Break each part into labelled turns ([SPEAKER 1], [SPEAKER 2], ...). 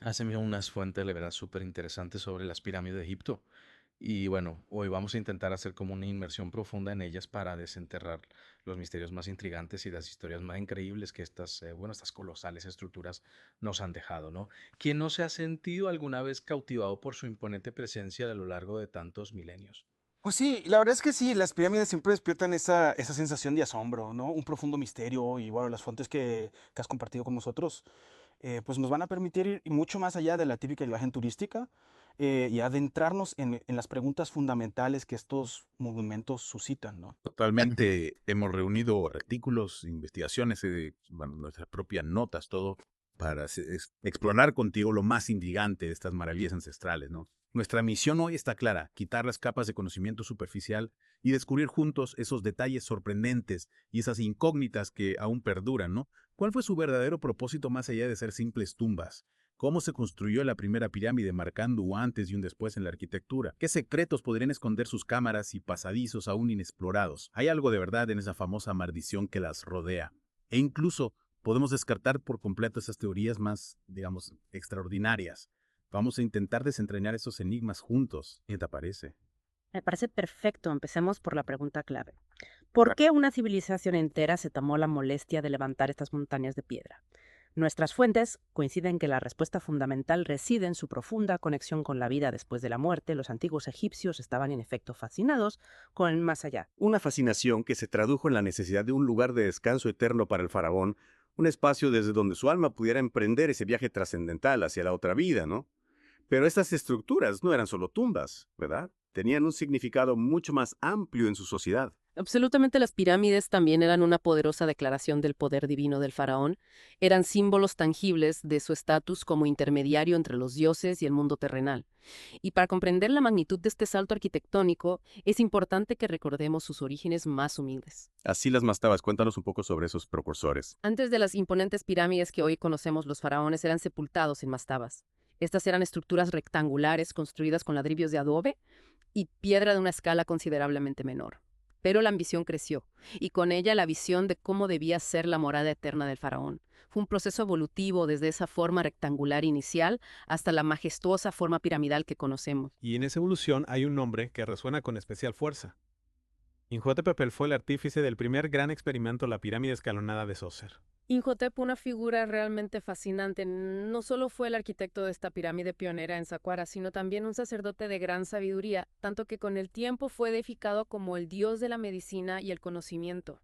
[SPEAKER 1] Hace unas fuentes, de verdad, súper interesantes sobre las pirámides de Egipto. Y bueno, hoy vamos a intentar hacer como una inmersión profunda en ellas para desenterrar los misterios más intrigantes y las historias más increíbles que estas colosales estructuras nos han dejado, ¿no? ¿Quién no se ha sentido alguna vez cautivado por su imponente presencia a lo largo de tantos milenios?
[SPEAKER 2] Pues sí, la verdad es que sí, las pirámides siempre despiertan esa sensación de asombro, ¿no? Un profundo misterio y bueno, las fuentes que has compartido con nosotros, pues nos van a permitir ir mucho más allá de la típica imagen turística y adentrarnos en las preguntas fundamentales que estos monumentos suscitan, ¿no?
[SPEAKER 3] Totalmente, hemos reunido artículos, investigaciones, bueno, nuestras propias notas, todo para explorar contigo lo más intrigante de estas maravillas ancestrales, ¿no? Nuestra misión hoy está clara: quitar las capas de conocimiento superficial y descubrir juntos esos detalles sorprendentes y esas incógnitas que aún perduran, ¿no? ¿Cuál fue su verdadero propósito más allá de ser simples tumbas? ¿Cómo se construyó la primera pirámide, marcando un antes y un después en la arquitectura? ¿Qué secretos podrían esconder sus cámaras y pasadizos aún inexplorados? ¿Hay algo de verdad en esa famosa maldición que las rodea? E incluso podemos descartar por completo esas teorías más, digamos, extraordinarias. Vamos a intentar desentrañar esos enigmas juntos. ¿Qué te parece?
[SPEAKER 4] Me parece perfecto. Empecemos por la pregunta clave. ¿Por qué una civilización entera se tomó la molestia de levantar estas montañas de piedra? Nuestras fuentes coinciden que la respuesta fundamental reside en su profunda conexión con la vida después de la muerte. Los antiguos egipcios estaban en efecto fascinados con el más allá.
[SPEAKER 5] Una fascinación que se tradujo en la necesidad de un lugar de descanso eterno para el faraón, un espacio desde donde su alma pudiera emprender ese viaje trascendental hacia la otra vida, ¿no? Pero estas estructuras no eran solo tumbas, ¿verdad? Tenían un significado mucho más amplio en su sociedad.
[SPEAKER 4] Absolutamente, las pirámides también eran una poderosa declaración del poder divino del faraón. Eran símbolos tangibles de su estatus como intermediario entre los dioses y el mundo terrenal. Y para comprender la magnitud de este salto arquitectónico, es importante que recordemos sus orígenes más humildes.
[SPEAKER 5] Así las mastabas, cuéntanos un poco sobre esos precursores.
[SPEAKER 4] Antes de las imponentes pirámides que hoy conocemos, los faraones eran sepultados en mastabas. Estas eran estructuras rectangulares construidas con ladrillos de adobe y piedra de una escala considerablemente menor. Pero la ambición creció, y con ella la visión de cómo debía ser la morada eterna del faraón. Fue un proceso evolutivo desde esa forma rectangular inicial hasta la majestuosa forma piramidal que conocemos.
[SPEAKER 6] Y en esa evolución hay un nombre que resuena con especial fuerza. Imhotep fue el artífice del primer gran experimento, la pirámide escalonada de Djoser.
[SPEAKER 4] Imhotep, una figura realmente fascinante, no solo fue el arquitecto de esta pirámide pionera en Saqqara, sino también un sacerdote de gran sabiduría, tanto que con el tiempo fue edificado como el dios de la medicina y el conocimiento.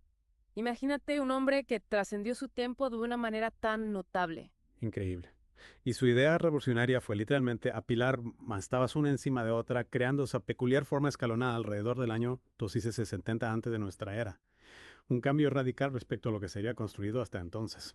[SPEAKER 4] Imagínate un hombre que trascendió su tiempo de una manera tan notable.
[SPEAKER 6] Increíble. Y su idea revolucionaria fue literalmente apilar mastabas una encima de otra, creando esa peculiar forma escalonada alrededor del año 2670 antes de nuestra era. Un cambio radical respecto a lo que sería construido hasta entonces.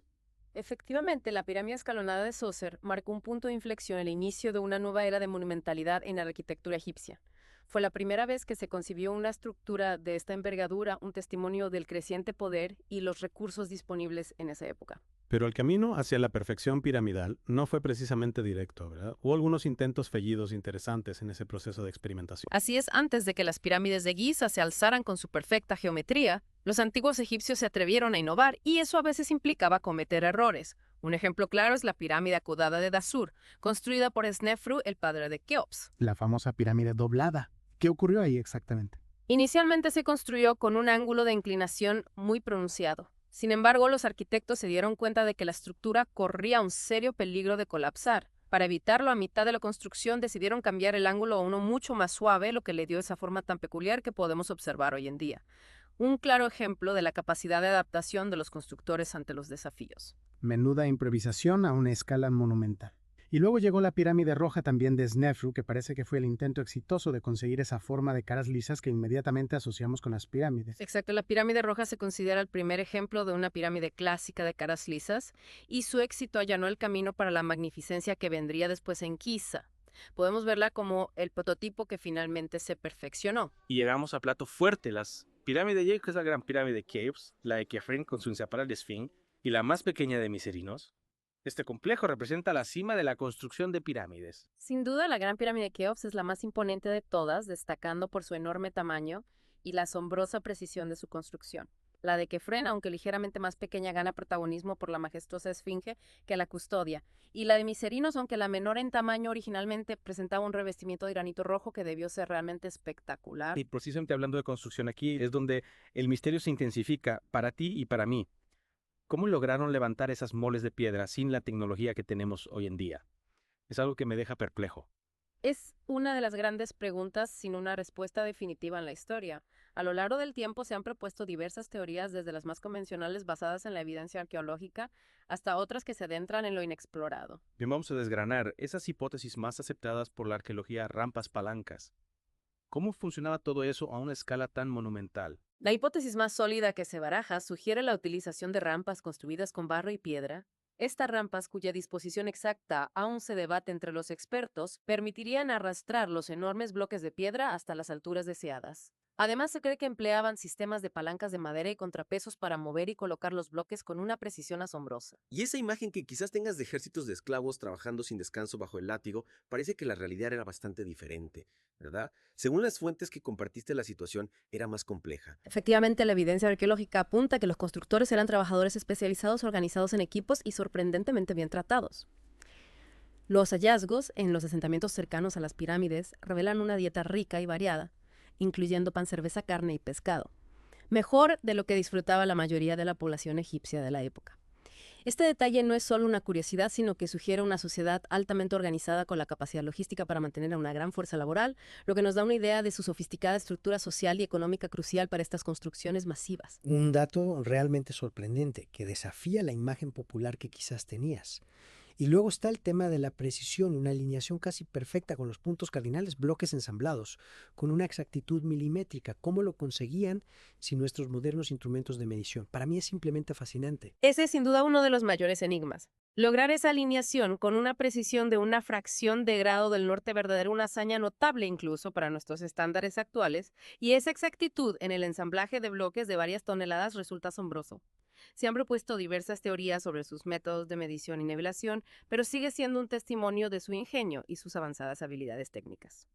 [SPEAKER 4] Efectivamente, la pirámide escalonada de Djoser marcó un punto de inflexión, el inicio de una nueva era de monumentalidad en la arquitectura egipcia. Fue la primera vez que se concibió una estructura de esta envergadura, un testimonio del creciente poder y los recursos disponibles en esa época.
[SPEAKER 6] Pero el camino hacia la perfección piramidal no fue precisamente directo, ¿verdad? Hubo algunos intentos fallidos interesantes en ese proceso de experimentación.
[SPEAKER 4] Así es, antes de que las pirámides de Giza se alzaran con su perfecta geometría, los antiguos egipcios se atrevieron a innovar y eso a veces implicaba cometer errores. Un ejemplo claro es la pirámide acudada de Dazur, construida por Snefru, el padre de Keops.
[SPEAKER 7] La famosa pirámide doblada. ¿Qué ocurrió ahí exactamente?
[SPEAKER 4] Inicialmente se construyó con un ángulo de inclinación muy pronunciado. Sin embargo, los arquitectos se dieron cuenta de que la estructura corría un serio peligro de colapsar. Para evitarlo, a mitad de la construcción decidieron cambiar el ángulo a uno mucho más suave, lo que le dio esa forma tan peculiar que podemos observar hoy en día. Un claro ejemplo de la capacidad de adaptación de los constructores ante los desafíos.
[SPEAKER 7] Menuda improvisación a una escala monumental. Y luego llegó la pirámide roja también de Snefru, que parece que fue el intento exitoso de conseguir esa forma de caras lisas que inmediatamente asociamos con las pirámides.
[SPEAKER 4] Exacto, la pirámide roja se considera el primer ejemplo de una pirámide clásica de caras lisas y su éxito allanó el camino para la magnificencia que vendría después en Giza. Podemos verla como el prototipo que finalmente se perfeccionó.
[SPEAKER 8] Y llegamos a plato fuerte, las pirámides de Jake, es la gran pirámide de Keops, la de Kefren con su inseparable Sphinx y la más pequeña de Miserinos. Este complejo representa la cima de la construcción de pirámides.
[SPEAKER 4] Sin duda, la Gran Pirámide de Keops es la más imponente de todas, destacando por su enorme tamaño y la asombrosa precisión de su construcción. La de Kefren, aunque ligeramente más pequeña, gana protagonismo por la majestuosa esfinge que la custodia. Y la de Miserinos, aunque la menor en tamaño, originalmente presentaba un revestimiento de granito rojo que debió ser realmente espectacular.
[SPEAKER 8] Y precisamente hablando de construcción aquí es donde el misterio se intensifica para ti y para mí. ¿Cómo lograron levantar esas moles de piedra sin la tecnología que tenemos hoy en día? Es algo que me deja perplejo.
[SPEAKER 4] Es una de las grandes preguntas sin una respuesta definitiva en la historia. A lo largo del tiempo se han propuesto diversas teorías, desde las más convencionales basadas en la evidencia arqueológica hasta otras que se adentran en lo inexplorado.
[SPEAKER 8] Bien, vamos a desgranar esas hipótesis más aceptadas por la arqueología rampas palancas. ¿Cómo funcionaba todo eso a una escala tan monumental?
[SPEAKER 4] La hipótesis más sólida que se baraja sugiere la utilización de rampas construidas con barro y piedra. Estas rampas, cuya disposición exacta aún se debate entre los expertos, permitirían arrastrar los enormes bloques de piedra hasta las alturas deseadas. Además, se cree que empleaban sistemas de palancas de madera y contrapesos para mover y colocar los bloques con una precisión asombrosa.
[SPEAKER 9] Y esa imagen que quizás tengas de ejércitos de esclavos trabajando sin descanso bajo el látigo, parece que la realidad era bastante diferente, ¿verdad? Según las fuentes que compartiste, la situación era más compleja.
[SPEAKER 4] Efectivamente, la evidencia arqueológica apunta que los constructores eran trabajadores especializados organizados en equipos y sorprendentemente bien tratados. Los hallazgos en los asentamientos cercanos a las pirámides revelan una dieta rica y variada, incluyendo pan, cerveza, carne y pescado, mejor de lo que disfrutaba la mayoría de la población egipcia de la época. Este detalle no es solo una curiosidad, sino que sugiere una sociedad altamente organizada con la capacidad logística para mantener a una gran fuerza laboral, lo que nos da una idea de su sofisticada estructura social y económica crucial para estas construcciones masivas.
[SPEAKER 10] Un dato realmente sorprendente que desafía la imagen popular que quizás tenías. Y luego está el tema de la precisión, una alineación casi perfecta con los puntos cardinales, bloques ensamblados, con una exactitud milimétrica. ¿Cómo lo conseguían sin nuestros modernos instrumentos de medición? Para mí es simplemente fascinante.
[SPEAKER 4] Ese es sin duda uno de los mayores enigmas. Lograr esa alineación con una precisión de una fracción de grado del norte verdadero, una hazaña notable incluso para nuestros estándares actuales, y esa exactitud en el ensamblaje de bloques de varias toneladas resulta asombroso. Se han propuesto diversas teorías sobre sus métodos de medición y nivelación, pero sigue siendo un testimonio de su ingenio y sus avanzadas habilidades técnicas.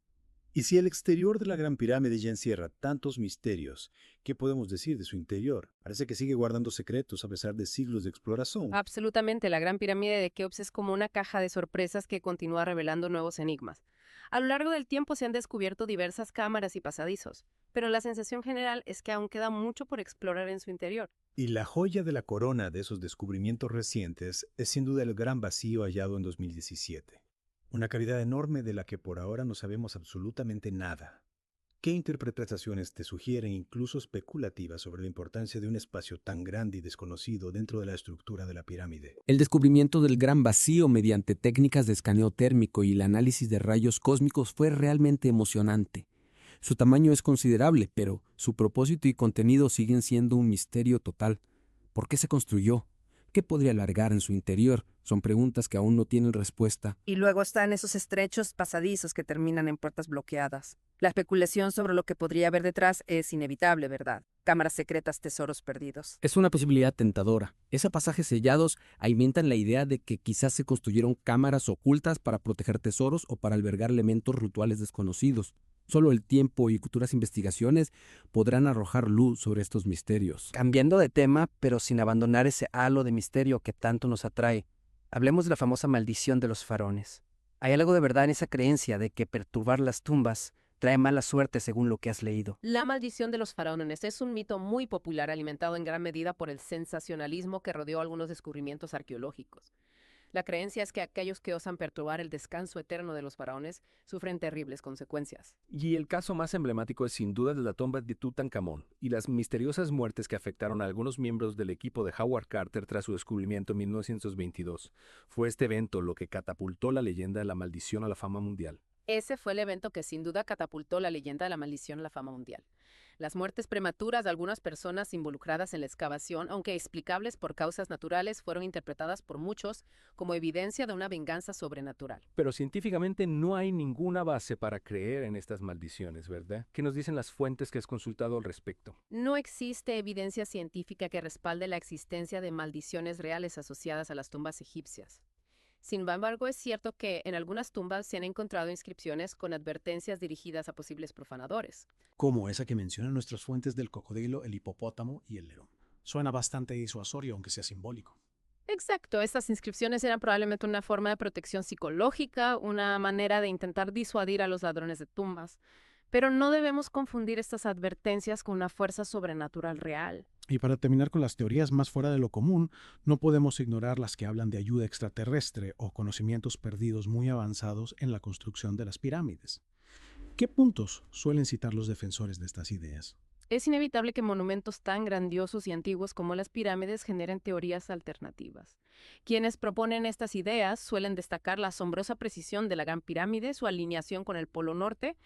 [SPEAKER 3] Y si el exterior de la Gran Pirámide ya encierra tantos misterios, ¿qué podemos decir de su interior? Parece que sigue guardando secretos a pesar de siglos de exploración.
[SPEAKER 4] Absolutamente, la Gran Pirámide de Keops es como una caja de sorpresas que continúa revelando nuevos enigmas. A lo largo del tiempo se han descubierto diversas cámaras y pasadizos, pero la sensación general es que aún queda mucho por explorar en su interior.
[SPEAKER 3] Y la joya de la corona de esos descubrimientos recientes es sin duda el gran vacío hallado en 2017. Una cavidad enorme de la que por ahora no sabemos absolutamente nada. ¿Qué interpretaciones te sugieren, incluso especulativas, sobre la importancia de un espacio tan grande y desconocido dentro de la estructura de la pirámide?
[SPEAKER 11] El descubrimiento del gran vacío mediante técnicas de escaneo térmico y el análisis de rayos cósmicos fue realmente emocionante. Su tamaño es considerable, pero su propósito y contenido siguen siendo un misterio total. ¿Por qué se construyó? ¿Qué podría alargar en su interior? Son preguntas que aún no tienen respuesta.
[SPEAKER 12] Y luego están esos estrechos pasadizos que terminan en puertas bloqueadas. La especulación sobre lo que podría haber detrás es inevitable, ¿verdad? Cámaras secretas, tesoros perdidos.
[SPEAKER 11] Es una posibilidad tentadora. Esos pasajes sellados alimentan la idea de que quizás se construyeron cámaras ocultas para proteger tesoros o para albergar elementos rituales desconocidos. Solo el tiempo y futuras investigaciones podrán arrojar luz sobre estos misterios.
[SPEAKER 10] Cambiando de tema, pero sin abandonar ese halo de misterio que tanto nos atrae, hablemos de la famosa maldición de los faraones. ¿Hay algo de verdad en esa creencia de que perturbar las tumbas trae mala suerte según lo que has leído?
[SPEAKER 4] La maldición de los faraones es un mito muy popular alimentado en gran medida por el sensacionalismo que rodeó algunos descubrimientos arqueológicos. La creencia es que aquellos que osan perturbar el descanso eterno de los faraones sufren terribles consecuencias.
[SPEAKER 13] Y el caso más emblemático es sin duda de la tumba de Tutankamón y las misteriosas muertes que afectaron a algunos miembros del equipo de Howard Carter tras su descubrimiento en 1922. Fue este evento lo que catapultó la leyenda de la maldición a la fama mundial.
[SPEAKER 4] Ese fue el evento que sin duda catapultó la leyenda de la maldición a la fama mundial. Las muertes prematuras de algunas personas involucradas en la excavación, aunque explicables por causas naturales, fueron interpretadas por muchos como evidencia de una venganza sobrenatural.
[SPEAKER 13] Pero científicamente no hay ninguna base para creer en estas maldiciones, ¿verdad? ¿Qué nos dicen las fuentes que has consultado al respecto?
[SPEAKER 4] No existe evidencia científica que respalde la existencia de maldiciones reales asociadas a las tumbas egipcias. Sin embargo, es cierto que en algunas tumbas se han encontrado inscripciones con advertencias dirigidas a posibles profanadores.
[SPEAKER 14] Como esa que mencionan nuestras fuentes del cocodrilo, el hipopótamo y el león.
[SPEAKER 6] Suena bastante disuasorio, aunque sea simbólico.
[SPEAKER 4] Exacto, estas inscripciones eran probablemente una forma de protección psicológica, una manera de intentar disuadir a los ladrones de tumbas. Pero no debemos confundir estas advertencias con una fuerza sobrenatural real.
[SPEAKER 6] Y para terminar con las teorías más fuera de lo común, no podemos ignorar las que hablan de ayuda extraterrestre o conocimientos perdidos muy avanzados en la construcción de las pirámides. ¿Qué puntos suelen citar los defensores de estas ideas?
[SPEAKER 4] Es inevitable que monumentos tan grandiosos y antiguos como las pirámides generen teorías alternativas. Quienes proponen estas ideas suelen destacar la asombrosa precisión de la Gran Pirámide, su alineación con el Polo Norte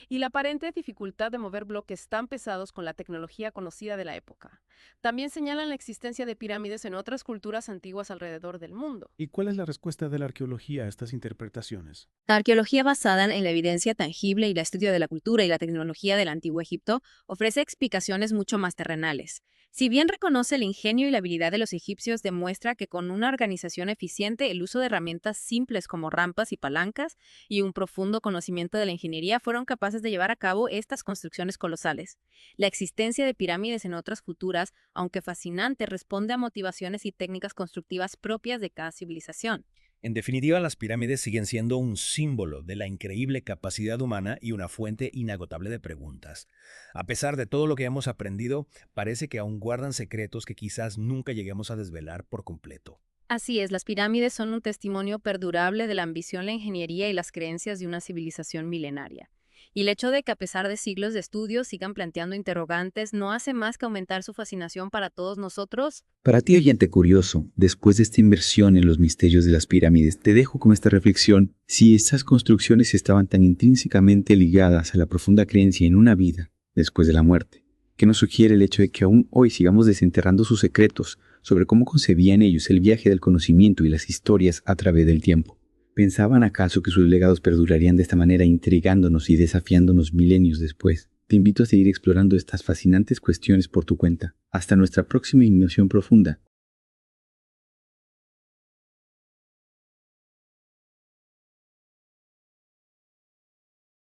[SPEAKER 4] y la aparente dificultad de mover bloques tan pesados con la tecnología conocida de la época. También señalan la existencia de pirámides en otras culturas antiguas alrededor del mundo.
[SPEAKER 6] ¿Y cuál es la respuesta de la arqueología a estas interpretaciones?
[SPEAKER 14] La arqueología basada en la evidencia tangible y el estudio de la cultura y la tecnología del antiguo Egipto ofrece explicaciones mucho más terrenales. Si bien reconoce el ingenio y la habilidad de los egipcios, demuestra que con una organización eficiente, el uso de herramientas simples como rampas y palancas y un profundo conocimiento de la ingeniería fueron capaces de llevar a cabo estas construcciones colosales. La existencia de pirámides en otras culturas, aunque fascinante, responde a motivaciones y técnicas constructivas propias de cada civilización.
[SPEAKER 15] En definitiva, las pirámides siguen siendo un símbolo de la increíble capacidad humana y una fuente inagotable de preguntas. A pesar de todo lo que hemos aprendido, parece que aún guardan secretos que quizás nunca lleguemos a desvelar por completo.
[SPEAKER 14] Así es, las pirámides son un testimonio perdurable de la ambición, la ingeniería y las creencias de una civilización milenaria. Y el hecho de que a pesar de siglos de estudio sigan planteando interrogantes no hace más que aumentar su fascinación para todos nosotros.
[SPEAKER 16] Para ti, oyente curioso, después de esta inversión en los misterios de las pirámides, te dejo con esta reflexión. Si estas construcciones estaban tan intrínsecamente ligadas a la profunda creencia en una vida después de la muerte, ¿qué nos sugiere el hecho de que aún hoy sigamos desenterrando sus secretos sobre cómo concebían ellos el viaje del conocimiento y las historias a través del tiempo? ¿Pensaban acaso que sus legados perdurarían de esta manera, intrigándonos y desafiándonos milenios después? Te invito a seguir explorando estas fascinantes cuestiones por tu cuenta. Hasta nuestra próxima inmersión profunda.